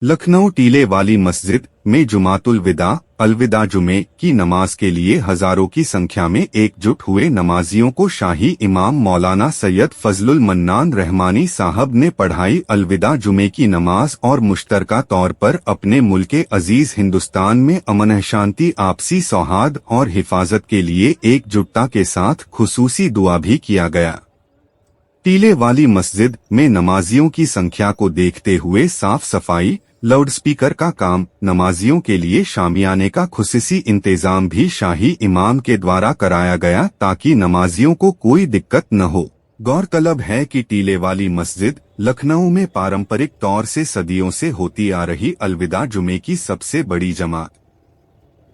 लखनऊ टीले वाली मस्जिद में जुमातुल विदा अलविदा जुमे की नमाज के लिए हजारों की संख्या में एकजुट हुए नमाजियों को शाही इमाम मौलाना सैयद फजलुल मन्नान रहमानी साहब ने पढ़ाई अलविदा जुमे की नमाज और मुश्तरका तौर पर अपने मुल्के अजीज हिंदुस्तान में अमन शांति आपसी सौहार्द और हिफाजत के लिए एकजुटता के साथ खुसूसी दुआ भी किया गया। टीले वाली मस्जिद में नमाजियों की संख्या को देखते हुए साफ सफाई लाउडस्पीकर का काम नमाजियों के लिए शामियाने का खुसूसी इंतजाम भी शाही इमाम के द्वारा कराया गया ताकि नमाजियों को कोई दिक्कत न हो। गौरतलब है कि टीले वाली मस्जिद लखनऊ में पारंपरिक तौर से सदियों से होती आ रही अलविदा जुमे की सबसे बड़ी जमात।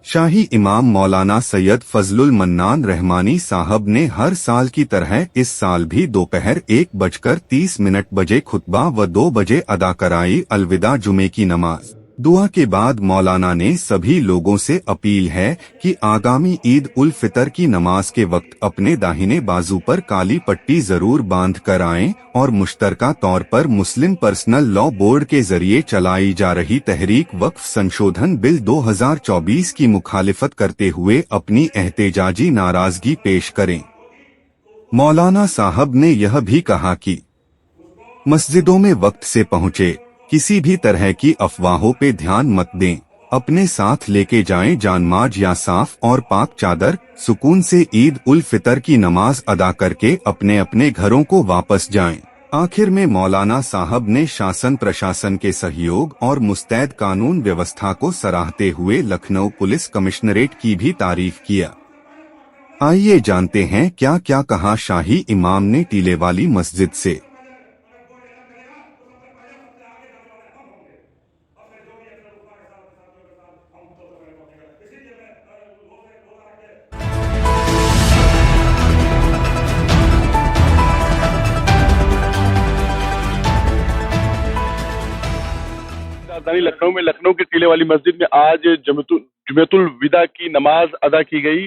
शाही इमाम मौलाना सैयद फजलुल मन्नान रहमानी साहब ने हर साल की तरह इस साल भी दोपहर 1:30 बजे खुतबा व 2 बजे अदा कराई अलविदा जुमे की नमाज। दुआ के बाद मौलाना ने सभी लोगों से अपील है कि आगामी ईद उल फितर की नमाज के वक्त अपने दाहिने बाजू पर काली पट्टी जरूर बांध कर आएं और मुश्तरका तौर पर मुस्लिम पर्सनल लॉ बोर्ड के जरिए चलाई जा रही तहरीक वक्फ संशोधन बिल 2024 की मुखालिफत करते हुए अपनी एहतेजाजी नाराजगी पेश करें। मौलाना साहब ने यह भी कहा कि मस्जिदों में वक्त से पहुंचे, किसी भी तरह की अफवाहों पे ध्यान मत दें, अपने साथ लेके जाएं जानमाज या साफ और पाक चादर। सुकून से ईद उल फितर की नमाज अदा करके अपने अपने घरों को वापस जाएं। आखिर में मौलाना साहब ने शासन प्रशासन के सहयोग और मुस्तैद कानून व्यवस्था को सराहते हुए लखनऊ पुलिस कमिश्नरेट की भी तारीफ किया। आइए जानते हैं क्या क्या कहा शाही इमाम ने टीले वाली मस्जिद से। राजधानी लखनऊ में लखनऊ के टीले वाली मस्जिद में आज जुमेतुल विदा की नमाज अदा की गई।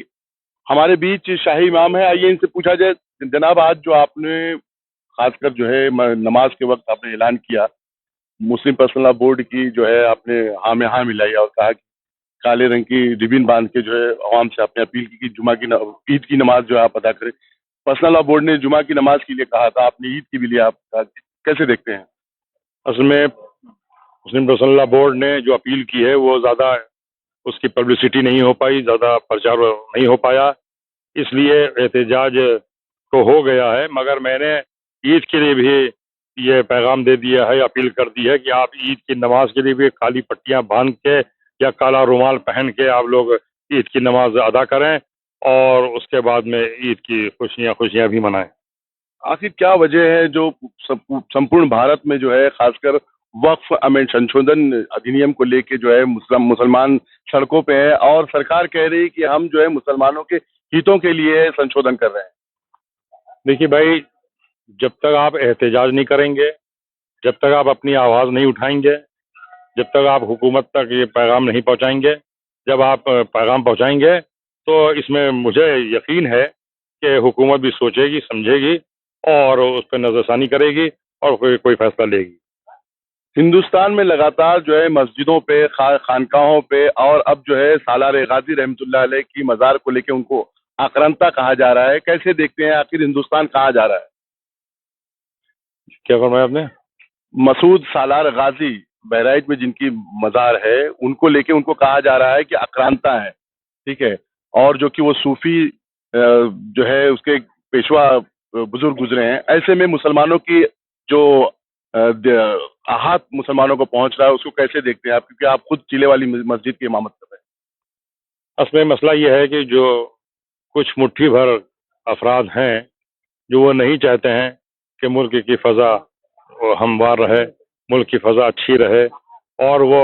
हमारे बीच शाही इमाम है, आइए इनसे पूछा जाए। जनाब, आज जो आपने खासकर जो है नमाज के वक्त आपने ऐलान किया, मुस्लिम पर्सनल लॉ बोर्ड की जो है आपने हाँ में हाँ मिलाई और कहा कि काले रंग की रिबिन बांध के जो है आवाम से आपने अपील की कि जुमा की ईद की नमाज जो है आप अदा करें। पर्सनल लॉ बोर्ड ने जुमा की नमाज के लिए कहा था, आपने ईद की भी लिया, आप कैसे देखते हैं? असल में मुस्लिम पर्सनल लॉ बोर्ड ने जो अपील की है वो ज़्यादा उसकी पब्लिसिटी नहीं हो पाई, ज़्यादा प्रचार नहीं हो पाया, इसलिए एहतजाज तो हो गया है। मगर मैंने ईद के लिए भी ये पैगाम दे दिया है, अपील कर दी है कि आप ईद की नमाज के लिए भी काली पट्टियां बांध के या काला रुमाल पहन के आप लोग ईद की नमाज अदा करें और उसके बाद में ईद की खुशियां भी मनाएं। आखिर क्या वजह है जो संपूर्ण भारत में जो है खासकर वक्फ संशोधन अधिनियम को लेके जो है मुसलमान सड़कों पे है और सरकार कह रही है कि हम जो है मुसलमानों के हितों के लिए संशोधन कर रहे हैं? देखिए भाई, जब तक आप एहतजाज नहीं करेंगे, जब तक आप अपनी आवाज़ नहीं उठाएंगे, जब तक आप हुकूमत तक ये पैगाम नहीं पहुंचाएंगे, जब आप पैगाम पहुंचाएंगे तो इसमें मुझे यकीन है कि हुकूमत भी सोचेगी, समझेगी और उस पर नजरसानी करेगी और कोई फैसला लेगी। हिंदुस्तान में लगातार जो है मस्जिदों पे, खानकाहों पे और अब जो है सालार गाजी रहमतुल्लाह अलैह की मज़ार को लेके उनको आक्रांता कहा जा रहा है। कैसे देखते हैं, आखिर हिंदुस्तान कहाँ जा रहा है? क्या फरमाया आपने? मसूद सालार गाजी बहराइच में जिनकी मज़ार है, उनको लेके उनको कहा जा रहा है कि आक्रांता है, ठीक है, और जो कि वो सूफी जो है उसके पेशवा बुजुर्ग गुजरे हैं। ऐसे में मुसलमानों की जो आहत मुसलमानों को पहुंच रहा है, उसको कैसे देखते हैं आप, क्योंकि आप खुद टीले वाली मस्जिद की इमामत कर रहे हैं? असल में मसला ये है कि जो कुछ मुट्ठी भर अफराद हैं जो वो नहीं चाहते हैं कि मुल्क की फ़ज़ा हमवार रहे, मुल्क की फ़ज़ा अच्छी रहे, और वो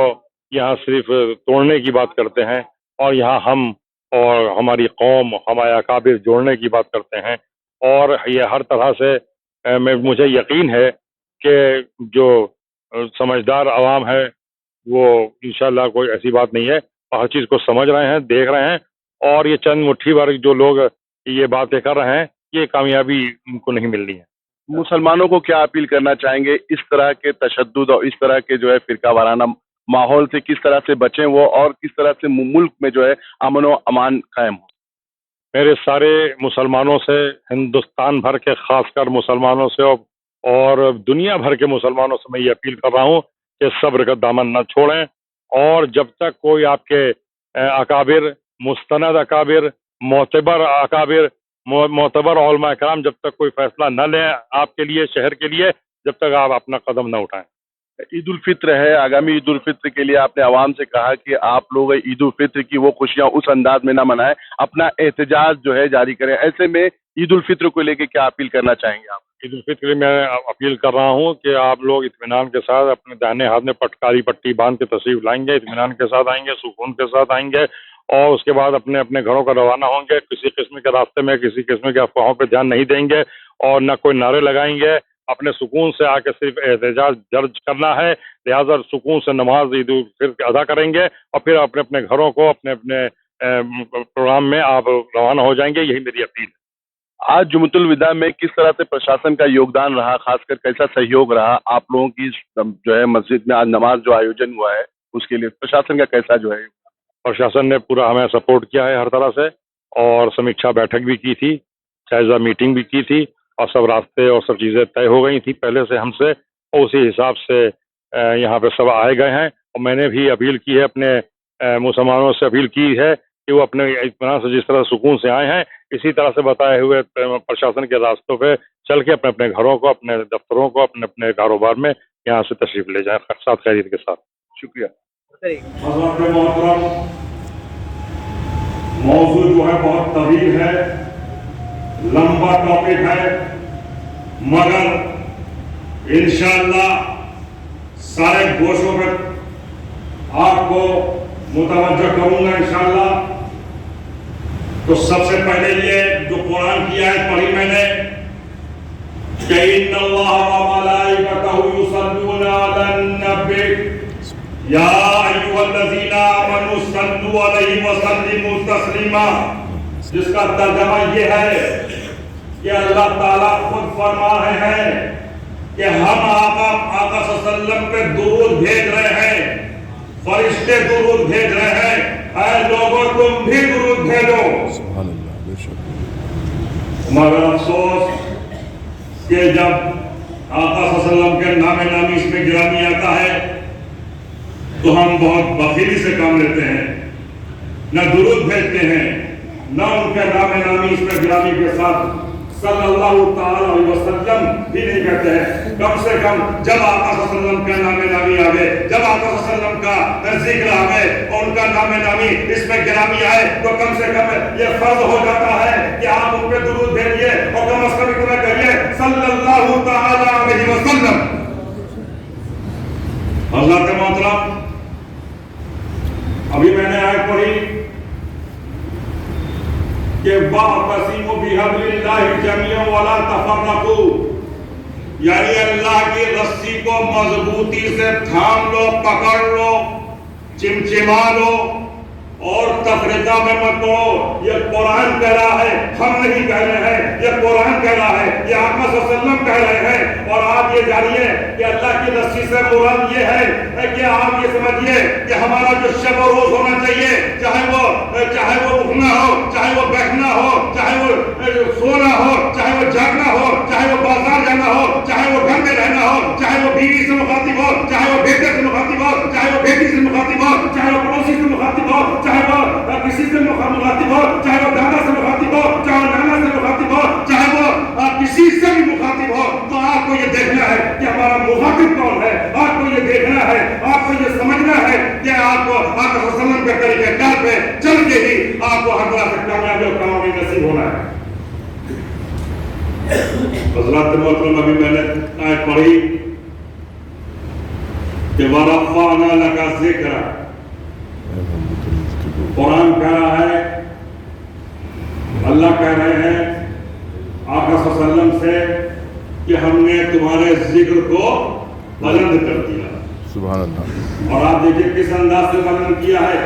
यहाँ सिर्फ तोड़ने की बात करते हैं और यहाँ हम और हमारी कौम, हमारे अकाबिर जोड़ने की बात करते हैं। और ये हर तरह से मुझे यकीन है कि जो समझदार आवाम है वो इंशाल्लाह कोई ऐसी बात नहीं है, हर चीज़ को समझ रहे हैं, देख रहे हैं, और ये चंद मुट्ठी भर जो लोग ये बातें कर रहे हैं, ये कामयाबी उनको नहीं मिलनी है। मुसलमानों को क्या अपील करना चाहेंगे इस तरह के तशद्दुद और इस तरह के जो है फिरका वाराना माहौल से किस तरह से बचें वो, और किस तरह से मुल्क में जो है अमन व अमान कायम हो। मेरे सारे मुसलमानों से, हिंदुस्तान भर के खासकर मुसलमानों से और दुनिया भर के मुसलमानों से मैं ये अपील कर रहा हूँ कि सब्र का दामन न छोड़ें, और जब तक कोई आपके अकाबिर, मुस्तनद अकाबिर, मोतबर अकाबिर, मोतबर उलमा कराम जब तक कोई फैसला न लें आपके लिए, शहर के लिए, जब तक आप अपना कदम न उठाएं। ईद उल फित्र है, आगामी ईद उल फित्र के लिए आपने आवाम से कहा कि आप लोग ईद उल फित्र की वो खुशियां उस अंदाज में ना मनाएं, अपना एहतजाज जो है जारी करें। ऐसे में ईद उल फित्र को लेकर क्या अपील करना चाहेंगे आप? ईद उल फित्र में मैं अपील कर रहा हूँ कि आप लोग इत्मीनान के साथ अपने दाहिने हाथ में काली पट्टी बांध के तशरीफ लाएंगे, इत्मीनान के साथ आएंगे, सुकून के साथ आएंगे, और उसके बाद अपने अपने घरों का रवाना होंगे। किसी किस्म के रास्ते में किसी किस्म के अफवाहों पर ध्यान नहीं देंगे और न कोई नारे लगाएंगे। अपने सुकून से आके सिर्फ एहतजाज दर्ज करना है, लिहाजा सुकून से नमाज ईद उल फित्र अदा करेंगे और फिर अपने अपने घरों को अपने अपने प्रोग्राम में आप रवाना हो जाएंगे। यही मेरी अपील है। आज जुमतुल विदा में किस तरह से प्रशासन का योगदान रहा, खासकर कैसा सहयोग रहा आप लोगों की जो है मस्जिद में आज नमाज जो आयोजन हुआ है उसके लिए प्रशासन का कैसा जो है? प्रशासन ने पूरा हमें सपोर्ट किया है हर तरह से, और समीक्षा बैठक भी की थी, जायजा मीटिंग भी की थी, और सब रास्ते और सब चीज़ें तय हो गई थी पहले से हमसे, और उसी हिसाब से यहाँ पे सब आए गए हैं। और मैंने भी अपील की है, अपने मुसलमानों से अपील की है कि वो अपने इत्मीनान से जिस तरह सुकून से आए हैं इसी तरह से बताए हुए प्रशासन के रास्तों पे चल के अपने अपने घरों को, अपने दफ्तरों को, अपने अपने कारोबार में यहाँ से तशरीफ ले जाएं साथ खैरियत के साथ। शुक्रिया। मौजूद जो है बहुत तवील है, लंबा टॉपिक है, मगर इंशाअल्लाह सारे गोशों पर आपको मुतवज्जो करूंगा इंशाअल्लाह। तो सबसे पहले ये जो कुरान की आयत पढ़ी मैंने कि इन्नल्लाह व मलाइकतहु युसल्लूना अलन नबी या अय्युहल्लज़ीना आमनू सल्लू अलैहि व सल्लिमू तस्लीमा, जिसका तर्जुमा ये है कि अल्लाह ताला खुद फरमा रहे हैं कि हम आका सल्लल्लाहु पे दुरूद भेज रहे हैं, फरिश्ते दुरूद भेज रहे हैं, ऐ लोगों तुम भी दुरूद भेजो। सुभान अल्लाह, बेशक। मगर अफसोस कि जब आका सल्लल्लाहु के नामे नामी इसमें गिरामी आता है तो हम बहुत बखीली से काम लेते हैं, न दुरूद भेजते हैं, न उनके नामे नामी इसमें गिरामी के साथ सल्लल्लाहु ताला अलैहि वसल्लम भी नहीं कहते हैं। कम से कम जब आका सल्लल्लाहु का नामे नामी आवे, जब आका सल्लल्लाहु का जिक्र आवे और उनका नामे नामी इसमें गिरामी आए तो कम से कम ये फर्ज हो जाता है कि आप उन पे दुरूद भेजिए और कम से कम इतना कहिए सल्लल्लाहु ताला अलैहि वसल्लम। अल्लाह के मोहतरम, अभी मैंने आयत पढ़ी कि वाअतसिमू बिहब्लिल्लाहि जमीअन वला तफर्रकू, यानी अल्लाह की रस्सी को मजबूती से थाम लो, पकड़ लो, चिमचिमा लो और तफरीका में मत हो। ये कुरान कह रहा है, हम नहीं कह रहे हैं, ये कुरान कह रहा है, ये आका सल्लल्लाहु कह रहे हैं। और आप ये जानिए कि अल्लाह की रस्सी से मुराद ये है कि आप ये समझिए कि हमारा जो शब और रोज होना चाहिए, चाहे वो उठना हो, चाहे वो बैठना हो, चाहे वो सोना हो, चाहे वो जागना हो, चाहे वो बाजार जाना हो, चाहे वो घर में रहना हो, चाहे वो बीवी से मुखातिब हो, चाहे वो बेटे से मुखातिब हो, चाहे वो बेटी से मुखातिब हो, चाहे वो पड़ोसी से मुखातिब हो, चाहे वो किसी से मुखातिब हो, चाहे वो दादा से मुखातिब हो, चाहे वो नाना से मुखातिब हो, चाहे वो किसी से भी मुखातिब हो, तो आपको ये देखना है कि हमारा मुखातिब कौन है। आपको ये देखना है, आपको ये समझना है कि आपको आका सल्लल्लाहु के तरीक़ेकार पे चल के ही आपको हर तरह से कामयाबी और कामयाबी नसीब होना है। हज़रत मोहतरम, अभी मैंने आयत पढ़ी कि वरफ़अना लका ज़िक्रा, कुरान कह रहा है, अल्लाह कह रहे हैं आका सल्लल्लाहु से कि हमने तुम्हारे जिक्र को बुलंद कर दिया। सुभान अल्लाह। और आप देखिए किस अंदाज से बुलंद किया है।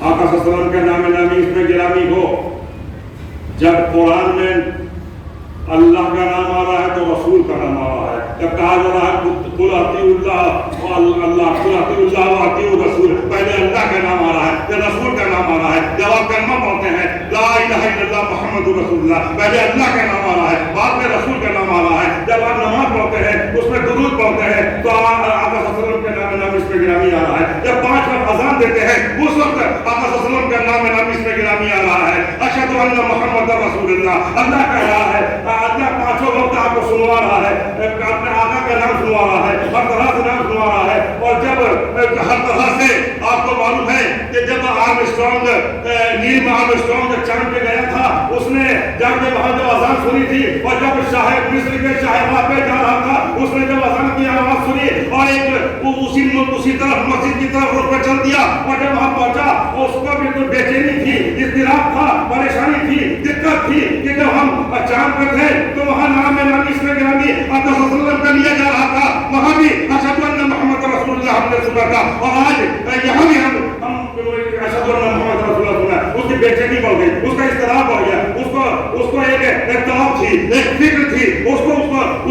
आका सल्लल्लाहु के नामे नामी इसमें गिरामी हो। जब कुरान में अल्लाह का नाम आ रहा है तो रसूल का नाम आ रहा है। जब कहा जा रहा है कुल अतीउल्लाह व अल्लाह, कुल अतीउल्लाह व अतीउर रसूल। पहले अल्लाह का नाम आ रहा है, फिर रसूल का नाम आ रहा है। जब आप कलमा पढ़ते हैं ला इलाहा इल्लल्लाह मुहम्मदुर रसूलुल्लाह, पहले अल्लाह का नाम आ रहा है, बाद में रसूल का नाम आ रहा है। जब आप नमाज पढ़ते हैं उसमें दुरूद पढ़ते हैं तो आका सल्लल्लाहु के नाम इसमें गिरामी आ रहा है। जब 5 वक्त अजान देते हैं उस वक्त आका सल्लल्लाहु का नाम इसमें गिरामी आ रहा है। अशहदु अन्ना मुहम्मदुर रसूलुल्लाह, अल्लाह कह रहा है, अल्लाह 5 वक्त आपको सुनवा रहा है, अपने आका का नाम सुनवा रहा है, हर तरह से नाम सुनवा रहा है। और जब हर तरह से आपको मालूम है कि जब आर्मस्ट्रांग नील आर्मस्ट्रांग चांद पे गया था, उसने जब वहां जब अजान सुनी थी और जब शाह मिस्र के शाहबाग पे जा रहा था, उसने जब अजान की आवाज सुनी और एक उसी तरफ मस्जिद की तरफ रुख पे चल दिया। और जब वहां पहुंचा उसको भी तो बेचैनी थी, इज़्तिराब था, परेशानी थी, दिक्कत थी कि जब हम चांद पे थे तो वहां नाम इसमें गिरामी आका सल्लल्लाहु का लिया जा रहा था, वहां भी अशहदु अन्ना मुहम्मदुर रसूलुल्लाह हमने सुना था। और आज यहाँ भी हम अशहदु अन्ना मुहम्मदुर रसूलुल्लाह सुना, उसकी बेचैनी बढ़ गई, उसका इज़्तिराब बढ़ गया, उसको एक तलब थी, एक फिक्र थी,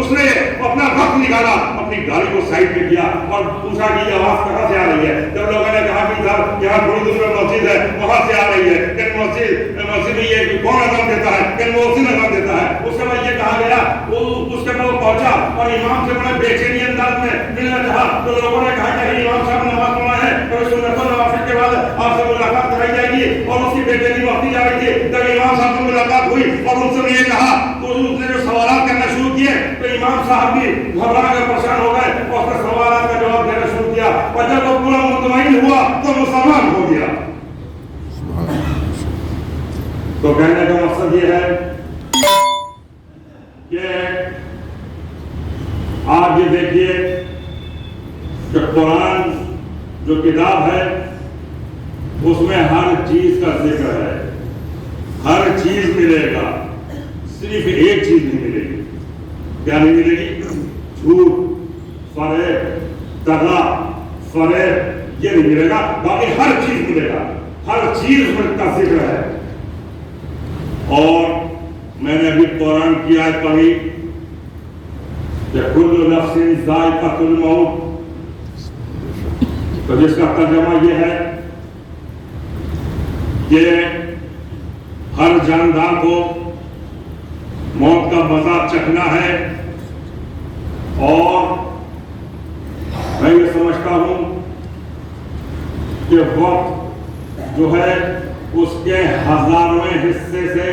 उसने अपना वक्त निकाला, अपनी गाड़ी को साइड पे किया और पूछा कि ये आवाज कहाँ से आ रही है। जब लोगों ने कहा कि इधर यहाँ थोड़ी दूर में मस्जिद है वहां से आ रही है, कि मस्जिद में ये कौन अज़ान देता है, कि मोहसिन अज़ान देता है। उसके बाद ये कहा गया, वो उसके बाद पहुंचा और इमाम से बड़े बेचैनी अंदाज में मिलना चाहा तो लोगों ने कहा कि इमाम साहब नमाज पढ़ा है और सुन्नत नवाफिल के बाद आपसे मुलाकात कराई जाएगी। और उसकी बेचैनी बढ़ती जा रही थी। जब इमाम साहब से मुलाकात हुई और उनसे ये कहा तो उसने जो सवाल करना शुरू किए तो इमाम साहब भी घबरा कर परेशान हो गए और उसने सवाल का जवाब देना शुरू किया। और जब वो पूरा मुतमईन हुआ तो मुसलमान हो गया। तो कहने का मकसद ये है कि आप ये देखिए कि कुरान जो किताब है उसमें हर चीज का जिक्र है, हर चीज मिलेगा, सिर्फ एक चीज नहीं मिलेगी। क्या नहीं मिलेगी? झूठ, फरेब, दगा, फरेब, ये नहीं मिलेगा। बाकी हर चीज मिलेगा, हर चीज में का जिक्र है। और मैंने अभी कुरान की आयत पढ़ी कि कुल्लु नफ्सिन ज़ाइक़तुल मौत, तो जिसका तर्जुमा ये है कि हर जानदार को मौत का मजा चखना है। और मैं ये समझता हूं कि वक्त जो है उसके हजारों हिस्से से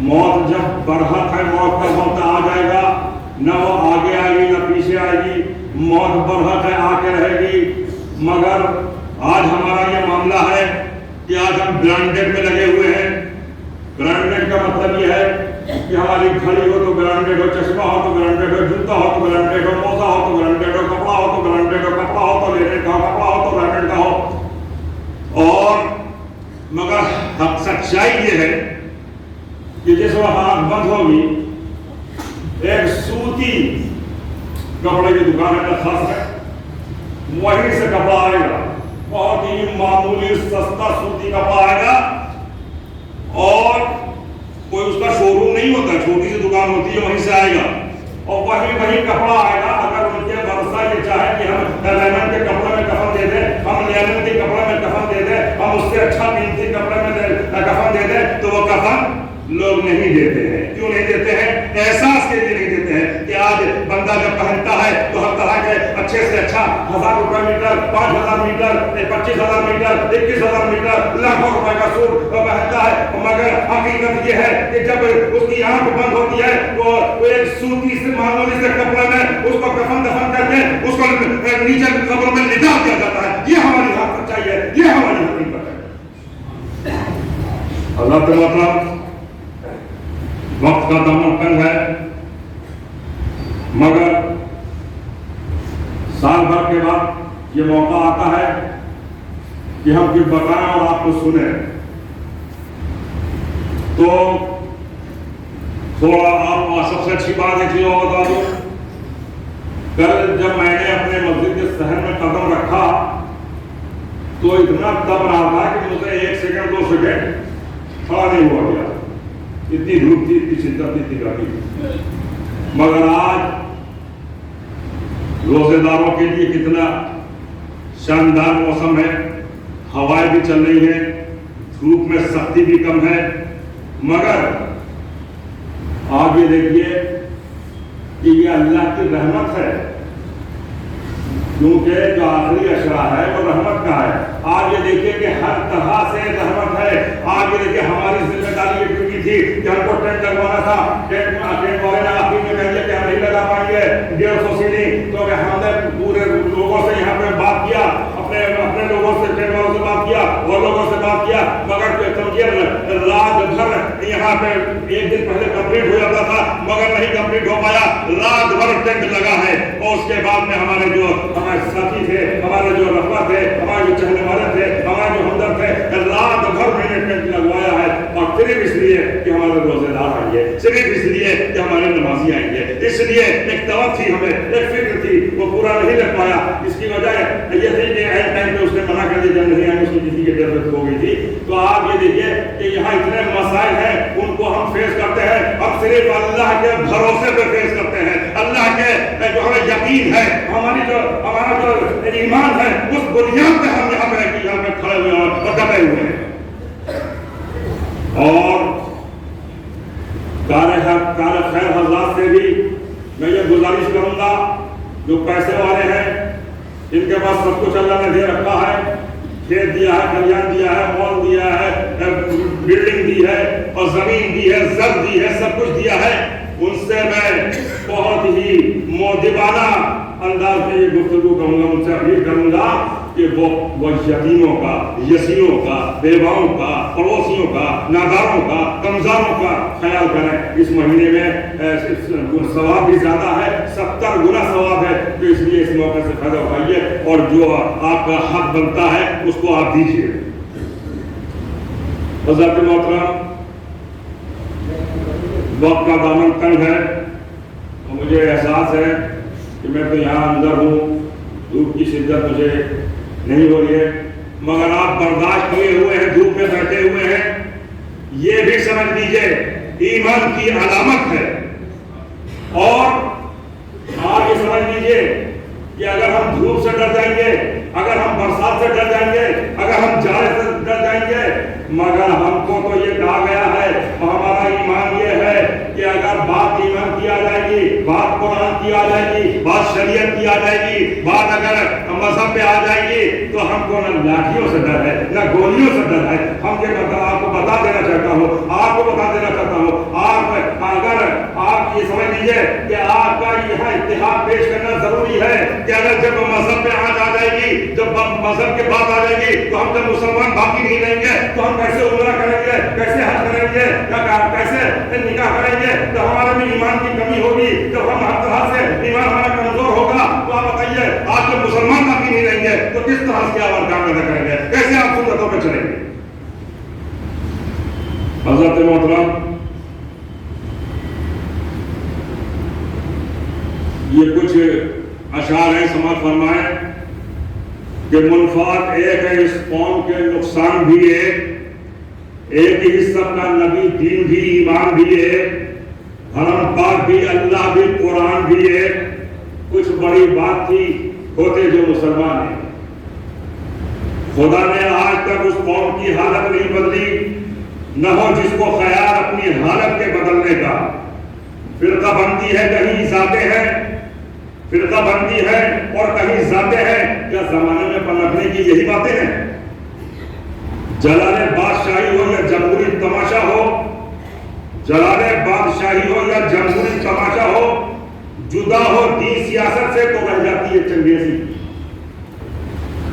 मौत जब बरहत है, मौत का वक्त आ जाएगा, न वो आगे आएगी न पीछे आएगी, मौत बरहत है, आके रहेगी। मगर आज हमारा ये मामला है कि आज हम ब्रांडेड में लगे हुए हैं। ब्रांडेड का मतलब ये है कि हमारी घड़ी हो तो ब्रांडेड हो, चश्मा हो तो ब्रांडेड हो, जूता हो तो ब्रांडेड हो, मोजा हो तो ब्रांडेड हो, कपड़ा हो तो ब्रांडेड हो, कपड़ा हो तो लेने का, कपड़ा हो तो ब्रांडेड का हो। और मगर सच्चाई ये है कि जिस वक्त आंख बंद होगी एक सूती कपड़े की दुकान है खास है, वहीं से कपड़ा आएगा, बहुत ही मामूली सस्ता सूती कपड़ा आएगा। और कोई उसका शोरूम नहीं होता, छोटी सी दुकान होती है, वहीं से आएगा और वही कपड़ा आएगा। अगर उनके भरोसा ये चाहे कि हम लेमन के कपड़े में कफन दे दें, हम लेमन के कपड़े में कफन दे दें, हम उससे अच्छा कीमती कपड़े में कफन दे दें, तो वो कफन लोग नहीं देते हैं। क्यों नहीं देते हैं? एहसास के लिए नहीं देते हैं कि आज बंदा जब पहनता है तो हर तरह के अच्छे से अच्छा 1000 रुपए मीटर, 5000 मीटर, 25000 मीटर, 21000 मीटर, लाखों रुपए का सूट पहनता है। मगर हकीकत ये है कि जब उसकी आंख बंद होती है तो एक सूती से मामूली से कपड़े में उसको कफन दफन करके उसको नीचे कब्र में लिटा दिया जाता है। ये हमारी हाथ सच्चाई है, ये हमारी हकीकत है। अल्लाह के मतलब वक्त का दामन तंग है, मगर साल भर के बाद ये मौका आता है कि हम कुछ बताएं और आपको सुने। तो थोड़ा आपको सबसे अच्छी बात एक चीज और बता दूं, कल जब मैंने अपने मस्जिद के शहर में कदम रखा तो इतना दब रहा था कि मुझे 1 सेकंड 2 सेकंड खड़ा नहीं हुआ गया। इतनी धूप थी, इतनी शिद्दत थी, इतनी गर्मी थी। मगर आज روزے داروں کے لیے کتنا شاندار موسم ہے، ہوائیں بھی چل رہی ہیں، دھوپ میں سختی بھی کم ہے، مگر آپ یہ دیکھیے کہ یہ اللہ کی رحمت ہے، کیونکہ جو آخری اشرا ہے وہ رحمت کا ہے۔ آپ یہ دیکھیے کہ ہر طرح سے رحمت ہے۔ آپ یہ دیکھیے ہماری ذمہ داری یہ ڈیوٹی تھی کہ ہم کو ٹینٹ لگوانا تھا، ٹینٹ والے نے آخری میں کہہ دیا کہ ہم نہیں لگا پائیں گے 150 سیڑھی، تو ہم نے پورے لوگوں سے یہاں پہ بات کیا، اپنے لوگوں سے، ٹینٹ والوں سے بات کیا اور لوگوں سے بات کیا، مگر سمجھیے رات بھر یہاں پہ ایک دن پہلے کمپلیٹ ہو جاتا تھا مگر نہیں کمپلیٹ ہو پایا، رات بھر ٹینٹ لگا ہے۔ اور اس کے بعد میں ہمارے جو ہمارے ساتھی تھے، ہمارے جو رفقا تھے، ہمارے جو چہنے والے تھے، ہمارے جو ہمدرد تھے، رات بھر میں نے ٹینٹ لگوایا ہے، اور صرف اس لیے کہ ہمارے روزے دار آئیں گے، صرف اس لیے کہ ہمارے نمازی آئیں گے، اس لیے ایک توقع تھی، ہمیں ایک فکر تھی، وہ پورا نہیں لگ پایا۔ اس کی وجہ یہ تھی کہ اینڈ ٹائم پہ اس نے منع کر دیا، جب نہیں آئیں، اس کی کسی کی ضرورت ہو گئی تھی۔ تو آپ یہ دیکھیے کہ یہاں اتنے مسائل ہیں، ان کو ہم فیس کرتے ہیں، اب صرف اللہ کے بھروسے پہ فیس کرتے ہیں، اللہ کے جو ہمیں یقین ہے، ہمارا جو ایمان ہے، اس بنیاد پہ ہم یہاں پہ کھڑے ہوئے ہیں اور دبے ہوئے ہیں۔ اور کار خیر حضرات سے بھی میں یہ گزارش کروں گا، جو پیسے والے ہیں، جن کے پاس سب کچھ اللہ نے دے رکھا ہے، کھیت دیا ہے، کلیان دیا ہے، مال دیا ہے، بلڈنگ دی ہے، اور زمین دی ہے، زر دی ہے، سب کچھ دیا ہے، ان سے میں بہت ہی مؤدبانہ انداز میں یہ گفتگو کروں گا، ان سے اپیل کروں گا کہ وہ یتیموں کا، یسیروں کا، بیواؤں کا، پڑوسیوں کا، ناداروں کا، کمزاروں کا خیال کریں۔ اس مہینے میں ثواب بھی زیادہ ہے، 70 گنا ثواب ہے، تو اس لیے اس موقع سے فائدہ اٹھائیے، اور جو آپ کا حق بنتا ہے اس کو آپ دیجیے۔ حضرت محترم، وقت کا دامن تنگ ہے، اور مجھے احساس ہے کہ میں تو یہاں اندر ہوں، دھوپ کی شدت مجھے نہیں ہو رہی ہے، مگر آپ برداشت ہوئے ہوئے ہیں، دھوپ میں بیٹھے ہوئے ہیں، یہ بھی سمجھ لیجئے ایمان کی علامت ہے۔ اور آپ یہ سمجھ لیجئے کہ اگر ہم دھوپ سے ڈر جائیں گے، اگر ہم برسات سے ڈر جائیں گے، اگر ہم جائے سے ڈر جائیں گے، مگر ہم کو تو یہ کہا گیا ہے، ہمارا ایمان یہ ہے کہ اگر بات ایمان کی آ جائے گی، بات قرآن کی آ جائے گی، بات شریعت کی آ جائے گی، بات اگر مذہب پہ آ جائے گی، تو ہم کو نہ لاٹھیوں سے ڈر ہے، نہ گولیوں سے ڈر ہے۔ ہم یہ آپ کو بتا دینا چاہتا ہوں، اگر آپ یہ سمجھ لیجئے کہ آپ کا یہاں اتحاد پیش کرنا ضروری ہے کہ اگر جب مذہب پہ آج آ جائے گی، جب مذہب کے بات آ جائے گی، تو ہم جب مسلمان باقی نہیں رہیں گے تو ہم کیسے عمرہ کریں گے، کیسے حج کریں گے، کیسے نکاح کریں گے؟ تو ہمارے میں ایمان کی کمی ہوگی، جب ہم ہر طرح سے ایمان ہمارا کمزور ہوگا، تو آپ بتائیے آج جب مسلمان باقی نہیں رہیں گے تو کس طرح سے آپ کام ادا کریں گے، کیسے آپ سنتوں پہ چلیں گے؟ حضرت محترم، یہ کچھ اشعار ہیں، سماعت فرمائیں کہ منفعت ایک ہے، اس قوم کے نقصان بھی ایک ہی سب کا نبی، دین بھی، ایمان بھی ہے، حرم پاک بھی، اللہ بھی، قرآن بھی ہے، کچھ بڑی بات تھی ہوتے جو مسلمان ہیں۔ خدا نے آج تک اس قوم کی حالت نہیں بدلی، نہ ہو جس کو خیال اپنی حالت کے بدلنے کا۔ فرقہ بندی ہے، کہیں ذاتیں ہیں، فرقہ بندی ہے اور کہیں ذاتیں ہیں، کیا زمانے میں پنپنے کی یہی باتیں ہیں؟ جلال بادشاہی ہو یا جمہوری تماشا ہو، جلال بادشاہی ہو یا جمہوری تماشا ہو، جدا ہو دین سیاست سے تو رہ جاتی ہے چنگیزی۔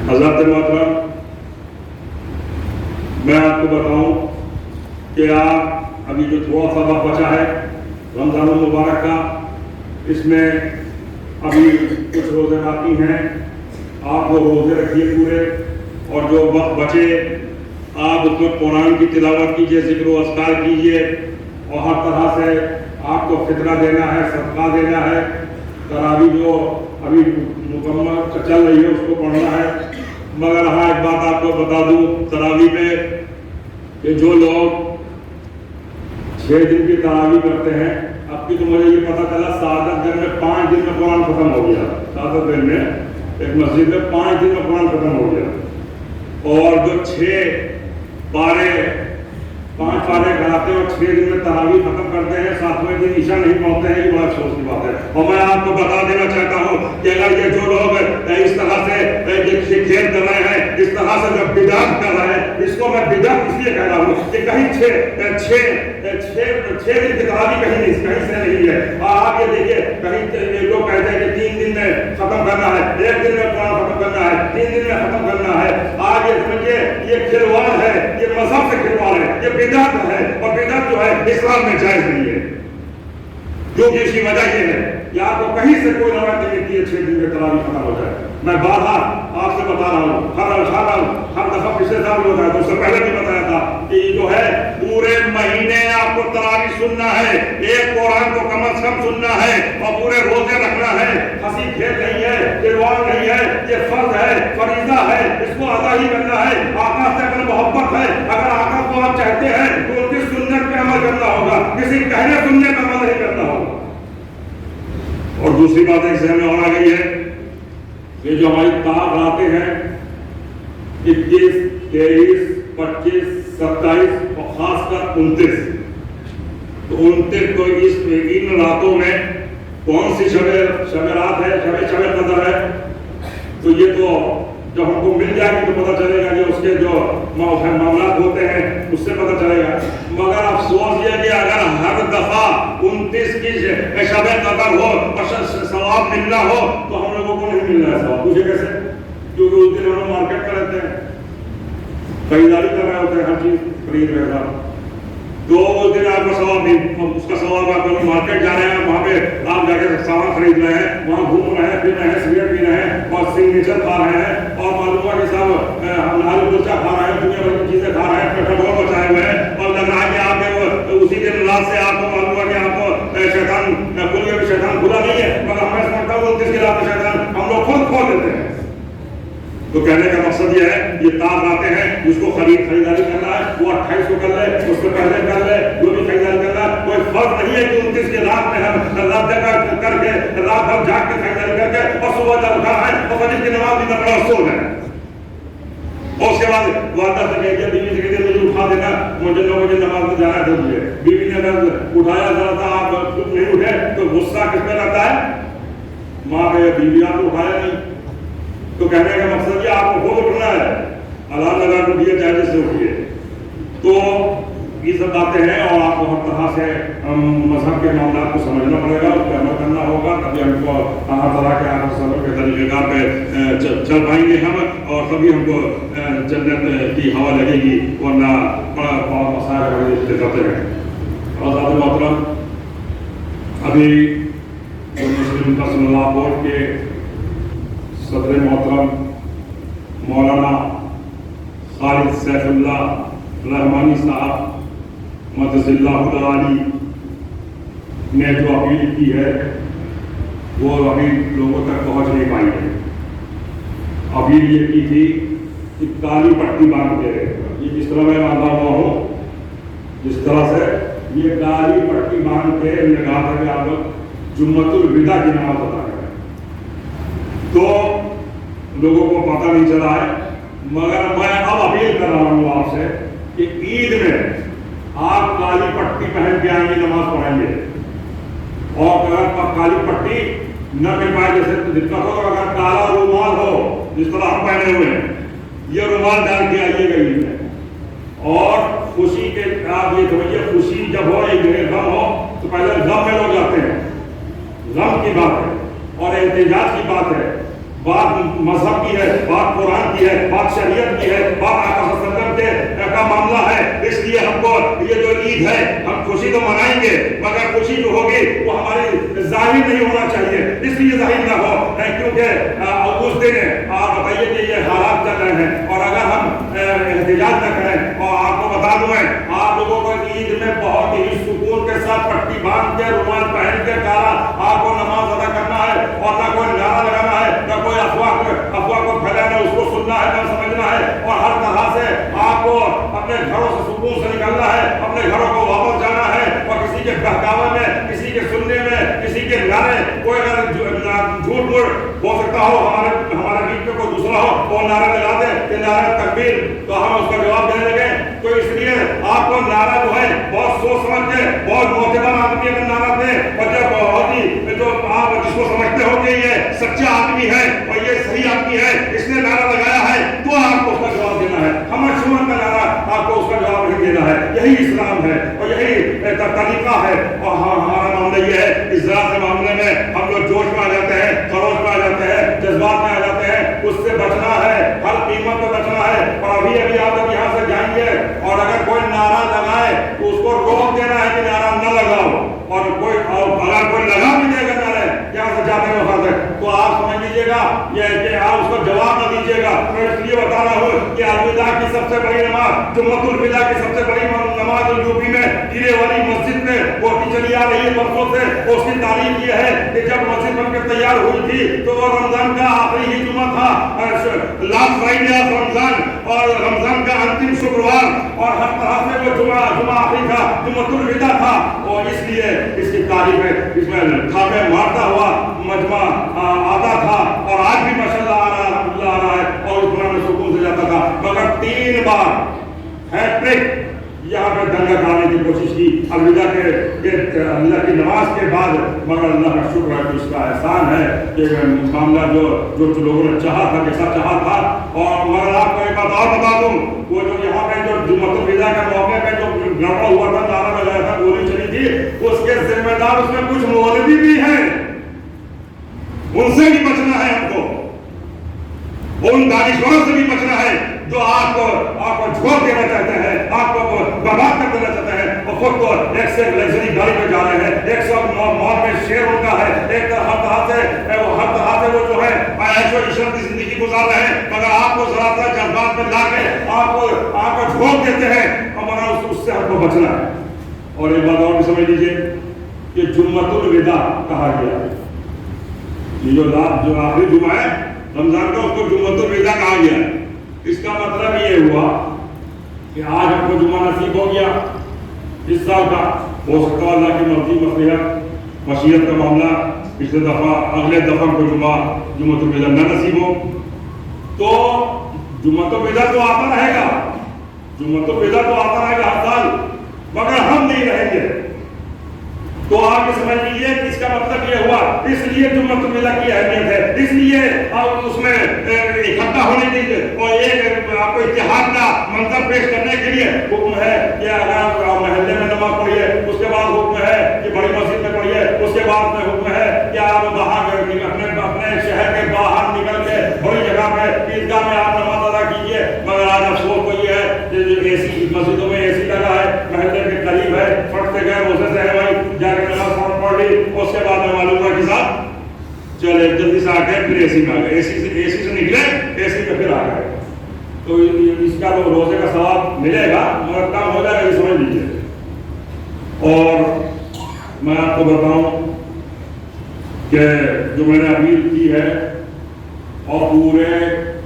حضرت محترم، میں آپ کو بتاؤں کہ آپ ابھی جو تھوڑا سا وقت بچا ہے رمضان المبارک کا، اس میں ابھی کچھ روزے باقی ہیں، آپ وہ روزے رکھیے پورے، اور جو وقت بچے آپ اس میں قرآن کی تلاوت کیجئے، ذکر و اذکار کیجئے، اور ہر طرح سے آپ کو فطرہ دینا ہے، صدقہ دینا ہے، تراویح جو ابھی مکمل چل رہی ہے اس کو پڑھنا ہے۔ مگر ہاں ایک بات آپ کو بتا دوں تراویح میں کہ جو لوگ 6 دن کی تراویح کرتے ہیں، اب अब की तो मुझे ये पता चला शहादत गंज में 5 दिन में कुरान खत्म हो गया। शहादत गंज में एक मस्जिद में 5 दिन में कुरान खत्म हो गया। और जो 5 पारे कराते हैं और 6 दिन में तरावी खत्म करते हैं, 7वें दिन ईशा नहीं पहुंचते हैं, ये बड़ा अफसोस की बात है। और मैं आपको बता देना चाहता हूँ कि अगर ये जो लोग इस तरह से खेल कर रहे हैं, इस तरह से जब बिदात कर रहे हैं, इसको मैं बिदात इसलिए कह रहा हूँ कि कहीं 6 दिन की तरावी कहीं से नहीं है। आप ये देखिए, कहीं लोग कहते हैं कि 3 दिन में खत्म करना है, 1 दिन में कुरान खत्म करना है, 3 दिन में खत्म करना है। आज ये समझिए ये खिलवाड़ है, ये मजहब से खिलवाड़ है, ये बिदअत है। और बिदअत जो है इस्लाम में जायज नहीं है। जो कि इसकी वजह ये है कि आपको कहीं से कोई रवायत नहीं मिलती है 6 दिन में तरावी खत्म हो जाए। मैं बार-बार आपसे बता रहा हूँ, हर दफा पिछले साल भी बताया था, उससे पहले भी बताया था कि जो है पूरे महीने आपको तरावी सुनना है, एक कुरान को कम से कम सुनना है और पूरे रोजे रखना है। हंसी खेल नहीं है, खिलवाड़ नहीं है, ये फर्ज है, फरीजा है, इसको अदा ही करना है। आका से अगर मोहब्बत है, अगर आका को आप चाहते हैं तो उनकी सुन्नत पे अमल करना होगा, किसी कहने सुनने पे अमल नहीं करना होगा। और दूसरी बात एक जहन में और आ गई है, ये जो हमारी ताब आते हैं 21, 23, 25, 27 और खासकर 29, तो 29 तो इन रातों में कौन सी शब रात है, शब कदर है, तो ये तो जब हमको मिल जाएगी तो पता चलेगा कि उसके जो मामला होते हैं उससे पता चलेगा। मगर अफसोस ये कि अगर हर दफा 29 की शब कदर हो और सवाब मिलना हो तो हम लोगों को नहीं मिल रहा है सवाब। पूछे कैसे? क्योंकि उस दिन हम लोग मार्केट में रहते हैं, खरीदारी कर रहे होते हैं, हर चीज खरीद रहे हैं, तो उस दिन आपका सवाब नहीं, उसका सवाब आप मार्केट जा रहे हैं, वहाँ पे आप जाके सामान खरीद रहे हैं, वहाँ घूम रहे हैं, फिर रहे हैं, सिगरेट पी रहे हैं और सिग्नेचर खा रहे हैं और मालूम हुआ कि सब आलू कुलचा खा रहे हैं, दुनिया भर की चीजें खा रहे हैं, पेट्रोल बचाए हुए हैं और लग रहा है कि आप उसी दिन रात से आपको मालूम हुआ कि आपको शैतान खुल गया, शैतान खुला नहीं है, मगर हमें समझता हूँ 29 की रात में शैतान हम लोग खुद खोल देते हैं। तो कहने का मकसद ये है, ये ताब आते हैं, जिसको खरीदारी करना है वो 28 को कर ले, उससे पहले कर ले, जो भी खरीदारी करना है। कोई फर्क नहीं है कि 29 की रात में हम रात करके रात भर जाग के खरीदारी करके और सुबह जब उठा है और फजर की नमाज भी पढ़ा और सो जाए। और उसके बाद वादा से कह दिया, बीवी से कह दिया मुझे उठा देना, मुझे 9 बजे नमाज में जाना है। मुझे बीवी ने अगर उठाया जरा सा, आप चुप नहीं उठे तो गुस्सा किस पे रहता है? माँ कहे बीवी आपको उठाया नहीं। तो कहने का मकसद ये आपको खुद उठना है, अलार्म लगा के उठिए, चाहे जिससे उठिए। तो ये सब बातें हैं और आपको हर तरह से मजहब के मामला को समझना पड़ेगा, उस पर अमल करना होगा, तभी हमको हर तरह के आप सब के तरीक़ेकार पे चल पाएंगे हम और तभी हमको जन्नत की हवा लगेगी, वरना बड़ा मसाइल करते हैं। और मोहतरम, अभी मुस्लिम पर्सनल बोर्ड के सदर मोहतरम मौलाना खालिद सैफुल्लाह रहमानी साहब मदसिल्लाहुल आली ने जो अपील की है वो अभी लोगों तक पहुंच नहीं पाई है। अपील ये की थी कि काली पट्टी बांध दे रहे, ये जिस तरह मैं बांधा हुआ हूँ, जिस तरह से ये काली पट्टी बांध के कहा था कि आप लोग जुम्मतुल विदा की नमाज अदा करें। तो लोगों को पता नहीं चला है, मगर मैं अब अपील कर रहा हूँ आपसे कि ईद में आप काली पट्टी पहन के आएंगे, नमाज पढ़ेंगे और अगर काली पट्टी न मिल पाए, जैसे दिक्कत हो, अगर काला रुमाल हो जिस तरह हम पहने हुए हैं, ये रुमाल डाल के आइएगा ईद में। और खुशी के आप ये समझिए, खुशी जब हो, एक गम हो तो पहले गम में लोग जाते हैं, गम की बात है और एहतजाज की बात है, बात मजहब की है, बात कुरान की है, बात शरीयत की है, बात आका सल्लल्लाहु अलैहि वसल्लम के का मामला है। इसलिए हमको ये जो ईद है हम खुशी तो मनाएंगे, मगर खुशी जो होगी वो हमारी जाहिर नहीं होना चाहिए, इसलिए जाहिर ना हो, क्योंकि उस दिन आप बताइए कि ये हालात चल रहे हैं और अगर हम एहतजाज न करें। और आपको बता दूं मैं, आप लोगों को ईद में बहुत ही सुकून के साथ पट्टी बांध के, रुमाल पहन के काला आपको नमाज अदा करना है और ना कोई नारा लगाना है, ना कोई अफवाह को फैलाना, उसको सुनना है, ना समझना है। और हर तरह से आपको अपने घरों से सुकून से निकलना है, अपने घरों को वापस जाना है और किसी के बहकावे में, किसी के हो, हमारे बीच में कोई दूसरा हो और नारा लगा दे कि नारा तकबीर, तो हम उसका जवाब देने लगे। तो इसलिए आपको नारा जो है बहुत सोच समझ के, बहुत मोहतरम आदमी अगर नारा दे और जब बहुत ही जो आप जिसको समझते हो कि ये सच्चा आदमी है और ये सही आदमी है, इसने नारा लगाया है, तो आपको उसका जवाब देना है। हमर सुमन का नारा आपको उसका जवाब नहीं देना है। यही इस्लाम है और यही तरीका है। और हमारा मामला ये है, इस ज़रात के मामले में हम लोग जोश में आ जाते हैं, खरोश में आ जाते हैं, जज्बात में आ जाते हैं। उससे बचना है, हर कीमत पे बचना है। और अभी अभी आप लोग यहाँ से जाएंगे और अगर कोई नारा लगाए तो उसको रोक देना है कि नारा न लगाओ। और अगर कोई लगा भी देगा नारा यहाँ से जाने वक्त तक, तो आप समझ लीजिएगा ये कि आप उसको जवाब न दीजिएगा। मैं इसलिए बता रहा हूँ कि अलविदा की सबसे बड़ी नमाज, जुम्मतुल विदा की सबसे बड़ी नमाज यूपी में टीले वाली मस्जिद में वो चली आ रही है बरसों से। उसकी तारीफ ये है कि जब मस्जिद बनकर तैयार हुई थी तो वो रमजान का आखिरी ही जुम्मा था, लास्ट फ्राइडे ऑफ रमजान, और रमजान का अंतिम शुक्रवार, और हर तरह से वो जुम्मा आखिरी था, जुम्मतुल विदा था। और इसलिए इसकी तारीफ है, इसमें थापे मारता हुआ मजमा आता था और आज भी माशाल्लाह आ रहा है और उस में सुकून से जाता था। मगर 3 बार हैट्रिक यहाँ पे दंगा कराने की कोशिश की अलविदा की नमाज के बाद। मगर अल्लाह का शुक्र है कि उसका एहसान है कि मामला जो लोगों ने चाहा था, जैसा चाहा था। और मगर आपको एक बात और बता दूं, वो जो यहाँ पे जो जुम्मतुल विदा के मौके पे जो गड़बड़ हुआ था, नारा लगाया था, गोली चली थी, उसके जिम्मेदार उसमें कुछ मौलवी भी हैं। उनसे भी बचना है हमको, उन दानिशवरों से भी बचना है जो आपको झोंक देना चाहते हैं, आपको बर्बाद कर देना चाहते हैं और खुद को एक से लग्जरी गाड़ी में जा रहे हैं, एक सौ मॉल में शेयर उनका है, एक हर तरह से वो जो है ऐशो इशरत की जिंदगी गुजार रहे हैं। मगर आपको जरा सा जज्बात में ला के आपको झोंक देते हैं, और मगर उससे हमको बचना है। और एक बात और भी समझ लीजिए कि जुम्मतुल विदा कहा गया है, ये जो आखिरी जुम्मा है रमजान का, उसको जुम्मतुल विदा कहा गया है। इसका मतलब ये हुआ कि आज हमको जुम्मा नसीब हो गया इस साल का। हो सकता है अल्लाह की मर्जी मशीयत का मामला पिछले दफा अगले दफा को जुम्मतुल विदा न नसीब हो, तो जुम्मतुल विदा तो आता रहेगा, जुम्मतुल विदा तो आता रहेगा हर साल, मगर हम नहीं रहेंगे। तो आप ये समझ लीजिए कि इसका मतलब ये हुआ, इसलिए जुम्मतुल विदा की अहमियत है, इसलिए आप उसमें इकट्ठा होने दीजिए और एक आपको इत्तेहाद का मंजर पेश करने के लिए हुक्म है कि अगर महल्ले में नमाज पढ़िए, उसके बाद हुक्म है कि बड़ी मस्जिद में पढ़िए, उसके बाद में हुक्म है कि आप बाहर अपने शहर के बाहर निकल के बड़ी जगह पे ईदगाह में आप नमाज अदा कीजिए। मगर आज अफसोस को ये है एसी मस्जिदों में एसी लगा है, महल्ले के करीब है, फट से गए रोजे से है भाई, जाके नमाज पढ़ ली, उसके बाद में मालूम हुआ कि साहब चले जल्दी से आके फिर एसी में आ गए, एसी से निकले, एसी में फिर आ गए। तो इसका तो रोजे का सवाब मिलेगा मगर कम हो जाएगा, ये समझ लीजिए। और मैं आपको बताऊं कि जो मैंने अपील की है और पूरे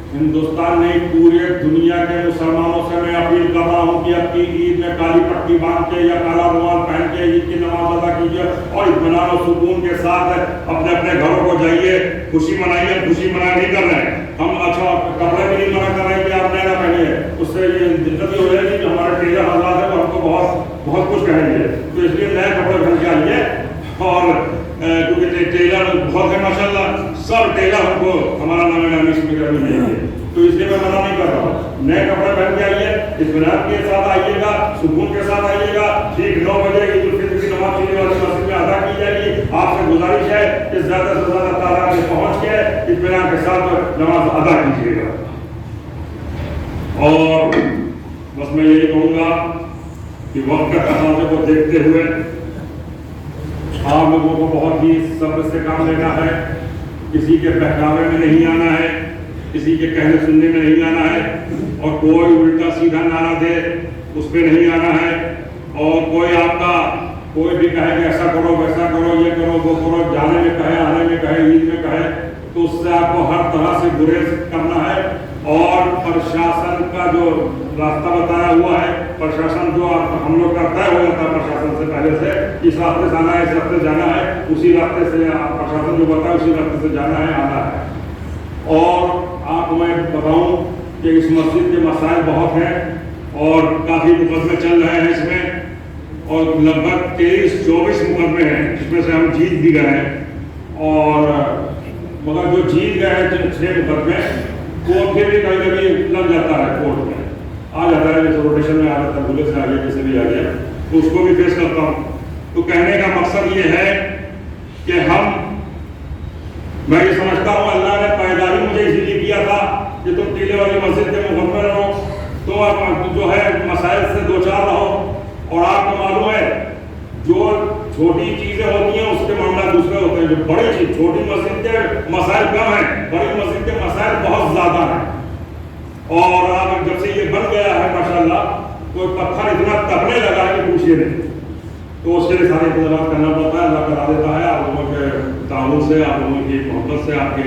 हिंदुस्तान नहीं पूरे दुनिया के मुसलमानों से मैं अपील कर रहा हूँ कि अपनी ईद में काली पट्टी बांध के या काला रुमाल पहन के ईद की नमाज अदा कीजिए और इत्मीनान और सुकून के साथ अपने अपने घरों को जाइए, खुशी मनाइए। खुशी मना नहीं कर रहे हैं हम, अच्छा कपड़े भी नहीं मना कर रहे हैं कि आप नए ना पहनिए, उससे ये दिक्कत हो जाएगी कि हमारे टेलर हजरात है वो हमको बहुत कुछ कहेंगे। तो इसलिए नए कपड़े पहन के आइए, और क्योंकि टेलर बहुत है माशाल्लाह, सब टेलर हमको हमारा नाम नहीं है, तो इसलिए मैं मना नहीं कर रहा हूँ। नए कपड़े पहन के आइए, इत्मीनान के साथ आइएगा, सुकून के साथ आइएगा। ठीक 9 बजे ईद उल फितर की नमाज चलने वाली मस्जिद में अदा की जाएगी। आपसे गुजारिश है कि ज्यादा से ज्यादा तादाद में पहुँच के इत्मीनान के साथ नमाज अदा कीजिएगा। और बस मैं यही कहूँगा कि वक्त के तकाज़े को देखते हुए आप लोगों को बहुत ही सब्र से काम लेना है, किसी के बहकावे में नहीं आना है, किसी के कहने सुनने में नहीं आना है, और कोई उल्टा सीधा नारा दे उस पर नहीं आना है। और कोई भी कहे कि ऐसा करो वैसा करो, ये करो वो करो, जाने में कहे आने में कहे ईद में कहे, तो उससे आपको हर तरह से गुरेज करना है। और प्रशासन का जो रास्ता बताया हुआ है, प्रशासन जो हम लोग का तय हो जाता है प्रशासन से पहले से, इस रास्ते से आना है, इस रास्ते जाना है, उसी रास्ते से प्रशासन जो बताए उसी रास्ते से जाना है, आना है। اور آپ کو میں بتاؤں کہ اس مسجد کے مسائل بہت ہیں اور کافی مقدمے چل رہے ہیں اس میں، اور لگ بھگ 23-24 مقدمے ہیں جس میں سے ہم جیت بھی گئے ہیں، اور مگر جو جیت گئے ہیں 6 مقدمے وہ پھر بھی کبھی کبھی لگ جاتا ہے کورٹ میں، آ جاتا ہے، جیسے روٹیشن میں آ جاتا ہے، بولے سے آگے کیسے بھی آ گیا، تو اس کو بھی فیس کرتا ہوں۔ تو کہنے کا مقصد یہ ہے کہ میں یہ سمجھتا ہوں اللہ نے پیدا ہی مجھے اسی لیے کیا تھا کہ تم ٹیلے والی مسجد کے مقدمے رہو، تو آپ جو ہے مسائل سے دو چار رہو، اور آپ کو معلوم ہے جو چھوٹی چیزیں ہوتی ہیں اس کے معاملات دوسرے ہوتے ہیں، جو بڑی چیز، چھوٹی مسجد کے مسائل کم ہیں، بڑی مسجد کے مسائل بہت زیادہ ہیں، اور آپ جب سے یہ بن گیا ہے ماشاءاللہ کوئی پتھر اتنا تپنے لگا ہے کہ پوچھیے نہیں، تو اس کے لیے سارے انتظامات کرنا پڑتا ہے، اللہ کرا دیتا ہے، آپ لوگوں کے تعاون سے، آپ لوگوں کی محبت سے، آپ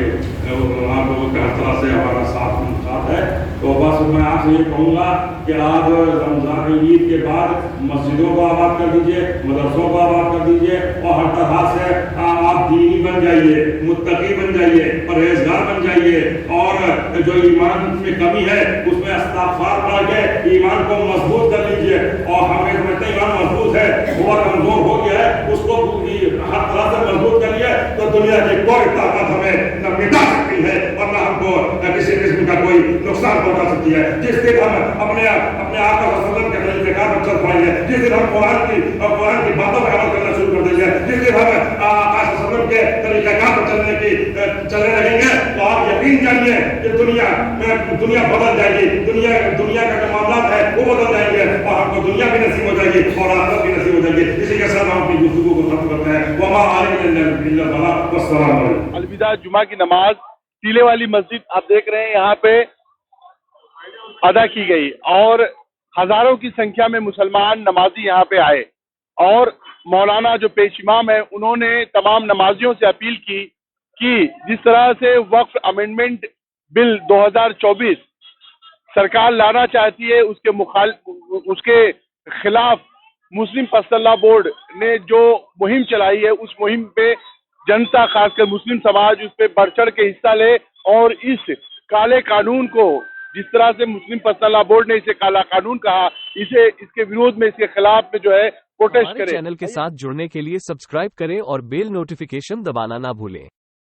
لوگوں کے ہر طرح سے ہمارا ساتھ ہے۔ تو بس میں آپ سے یہ کہوں گا کہ آپ رمضان عید کے بعد مسجدوں کو آباد کر دیجئے، مدرسوں کو آباد کر دیجئے، اور ہر طرح سے آپ دینی بن جائیے، متقی بن جائیے، پرہیزگار بن جائیے، اور جو ایمان میں کمی ہے اس میں استغفار پڑھ کے ایمان کو مضبوط کر لیجئے، اور ہمیں سمجھتے ہیں ایمان مضبوط ہے، ہوا کمزور ہو گیا ہے، اس کو ہر طرح سے مضبوط کر لیا تو دنیا کی کوئی طاقت ہمیں نہ مٹا سکتی ہے اور نہ ہم کو کسی قسم کا کوئی نقصان پہنچا سکتی ہے۔ جس دن ہم اپنے آقا صلی اللہ علیہ وسلم کے طریقہ پر چل پائیں گے، جس دن ہم قرآن کی باتوں پر عمل کرنا شروع کر دیں گے، جس دن ہم آقا صلی اللہ علیہ وسلم کے طریقہ پر چلنے لگیں گے، تو آپ یقین جانیے کہ دنیا بدل جائے گی، دنیا کا جو معاملات ہے وہ بدل جائیں گے، اور ہم کو دنیا بھی نصیب ہو جائے گی اور آخرت بھی نصیب ہو جائے گی۔ اسی کے ساتھ ہم اپنی گفتگو کو ختم کرتے ہیں۔ وما علینا الا البلاغ والسلام علیکم۔ الوداع جمعہ کی نماز ٹیلے والی مسجد آپ دیکھ رہے ہیں یہاں پہ ادا کی گئی، اور ہزاروں کی سنکھیا میں مسلمان نمازی یہاں پہ آئے، اور مولانا جو پیش امام ہے انہوں نے تمام نمازیوں سے اپیل کی کہ جس طرح سے وقف امینڈمنٹ بل 2024 سرکار لانا چاہتی ہے، اس کے خلاف مسلم پسندہ بورڈ نے جو مہم چلائی ہے، اس مہم پہ جنتا خاص کر مسلم سماج اس پہ بڑھ چڑھ کے حصہ لے، اور اس کالے قانون کو، جس طرح سے مسلم پسندہ بورڈ نے اسے کالا قانون کہا، اس کے وروਧ میں، اس کے خلاف میں جو ہے پروٹیسٹ ہمارے کرے۔ چینل کے ساتھ جڑنے کے لیے سبسکرائب کریں اور بیل نوٹیفیکیشن دبانا نہ بھولیں۔